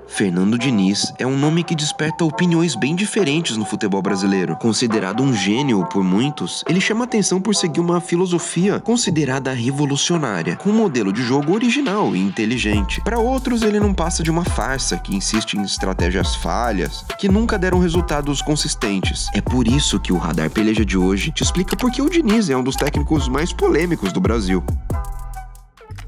Fernando Diniz é um nome que desperta opiniões bem diferentes no futebol brasileiro. Considerado um gênio por muitos, ele chama atenção por seguir uma filosofia considerada revolucionária, com um modelo de jogo original e inteligente. Para outros, ele não passa de uma farsa que insiste em estratégias falhas, que nunca deram resultados consistentes. É por isso que o Radar Peleja de hoje te explica por que o Diniz é um dos técnicos mais polêmicos do Brasil.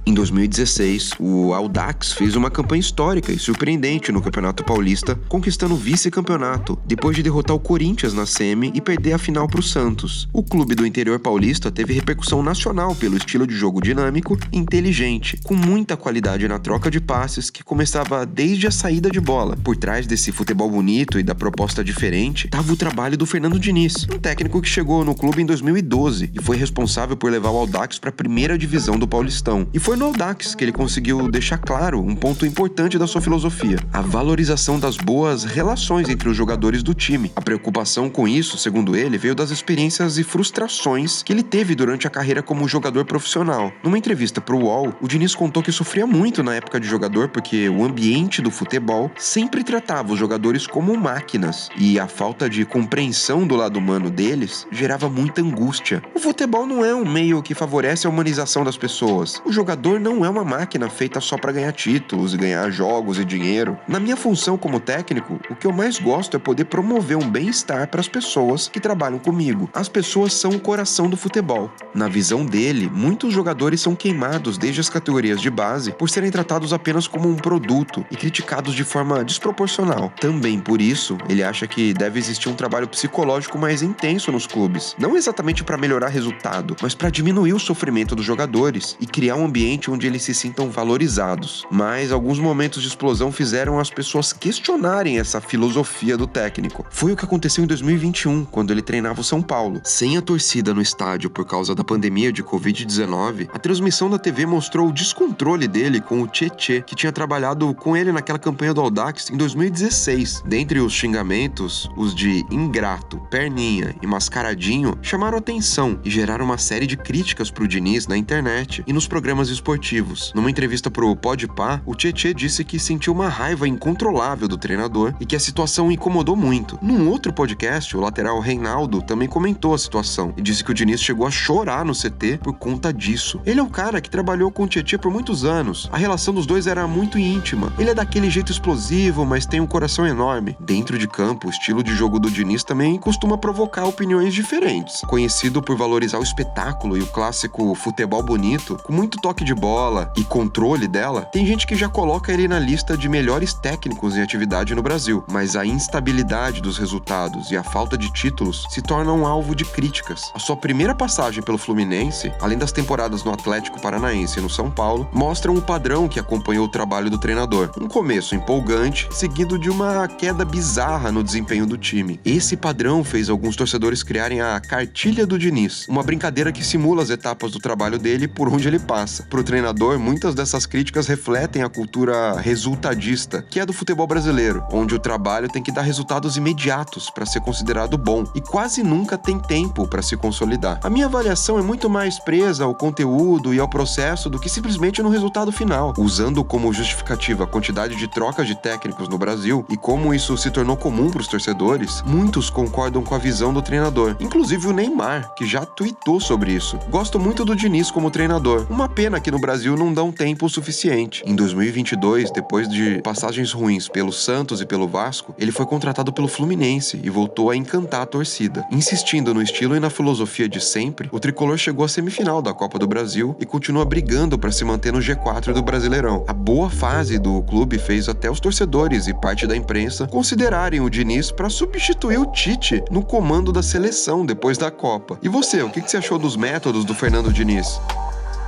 Em 2016, o Audax fez uma campanha histórica e surpreendente no Campeonato Paulista, conquistando o vice-campeonato, depois de derrotar o Corinthians na semi e perder a final para o Santos. O clube do interior paulista teve repercussão nacional pelo estilo de jogo dinâmico e inteligente, com muita qualidade na troca de passes que começava desde a saída de bola. Por trás desse futebol bonito e da proposta diferente, estava o trabalho do Fernando Diniz, um técnico que chegou no clube em 2012 e foi responsável por levar o Audax para a primeira divisão do Paulistão. E foi no Audax que ele conseguiu deixar claro um ponto importante da sua filosofia: a valorização das boas relações entre os jogadores do time. A preocupação com isso, segundo ele, veio das experiências e frustrações que ele teve durante a carreira como jogador profissional. Numa entrevista para o UOL, o Diniz contou que sofria muito na época de jogador porque o ambiente do futebol sempre tratava os jogadores como máquinas e a falta de compreensão do lado humano deles gerava muita angústia. O futebol não é um meio que favorece a humanização das pessoas. O jogador não é uma máquina feita só para ganhar títulos e ganhar jogos e dinheiro. Na minha função como técnico, o que eu mais gosto é poder promover um bem-estar para as pessoas que trabalham comigo. As pessoas são o coração do futebol. Na visão dele, muitos jogadores são queimados desde as categorias de base por serem tratados apenas como um produto e criticados de forma desproporcional. Também por isso, ele acha que deve existir um trabalho psicológico mais intenso nos clubes. Não exatamente para melhorar resultado, mas para diminuir o sofrimento dos jogadores e criar um ambiente onde eles se sintam valorizados. Mas alguns momentos de explosão fizeram as pessoas questionarem essa filosofia do técnico. Foi o que aconteceu em 2021, quando ele treinava o São Paulo. Sem a torcida no estádio por causa da pandemia de Covid-19, a transmissão da TV mostrou o descontrole dele com o Tietê, que tinha trabalhado com ele naquela campanha do Audax em 2016. Dentre os xingamentos, os de ingrato, perninha e mascaradinho chamaram atenção e geraram uma série de críticas pro Diniz na internet e nos programas esportivos. Numa entrevista pro Podpah, o Tietê disse que sentiu uma raiva incontrolável do treinador e que a situação o incomodou muito. Num outro podcast, o lateral Reinaldo também comentou a situação e disse que o Diniz chegou a chorar no CT por conta disso. Ele é um cara que trabalhou com o Tietê por muitos anos. A relação dos dois era muito íntima. Ele é daquele jeito explosivo, mas tem um coração enorme. Dentro de campo, o estilo de jogo do Diniz também costuma provocar opiniões diferentes. Conhecido por valorizar o espetáculo e o clássico futebol bonito, com muito toque de bola e controle dela, tem gente que já coloca ele na lista de melhores técnicos em atividade no Brasil, mas a instabilidade dos resultados e a falta de títulos se tornam alvo de críticas. A sua primeira passagem pelo Fluminense, além das temporadas no Atlético Paranaense e no São Paulo, mostram o padrão que acompanhou o trabalho do treinador. Um começo empolgante, seguido de uma queda bizarra no desempenho do time. Esse padrão fez alguns torcedores criarem a cartilha do Diniz, uma brincadeira que simula as etapas do trabalho dele por onde ele passa. Pro treinador, muitas dessas críticas refletem a cultura resultadista, que é do futebol brasileiro, onde o trabalho tem que dar resultados imediatos para ser considerado bom e quase nunca tem tempo para se consolidar. A minha avaliação é muito mais presa ao conteúdo e ao processo do que simplesmente no resultado final. Usando como justificativa a quantidade de trocas de técnicos no Brasil e como isso se tornou comum para os torcedores, muitos concordam com a visão do treinador, inclusive o Neymar, que já tweetou sobre isso. Gosto muito do Diniz como treinador. Uma pena que no Brasil não dão tempo o suficiente. Em 2022, depois de passagens ruins pelo Santos e pelo Vasco, ele foi contratado pelo Fluminense e voltou a encantar a torcida. Insistindo no estilo e na filosofia de sempre, o tricolor chegou à semifinal da Copa do Brasil e continua brigando para se manter no G4 do Brasileirão. A boa fase do clube fez até os torcedores e parte da imprensa considerarem o Diniz para substituir o Tite no comando da seleção depois da Copa. E você, o que você achou dos métodos do Fernando Diniz?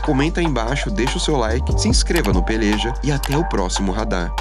Comenta aí embaixo, deixa o seu like, se inscreva no Peleja e até o próximo Radar.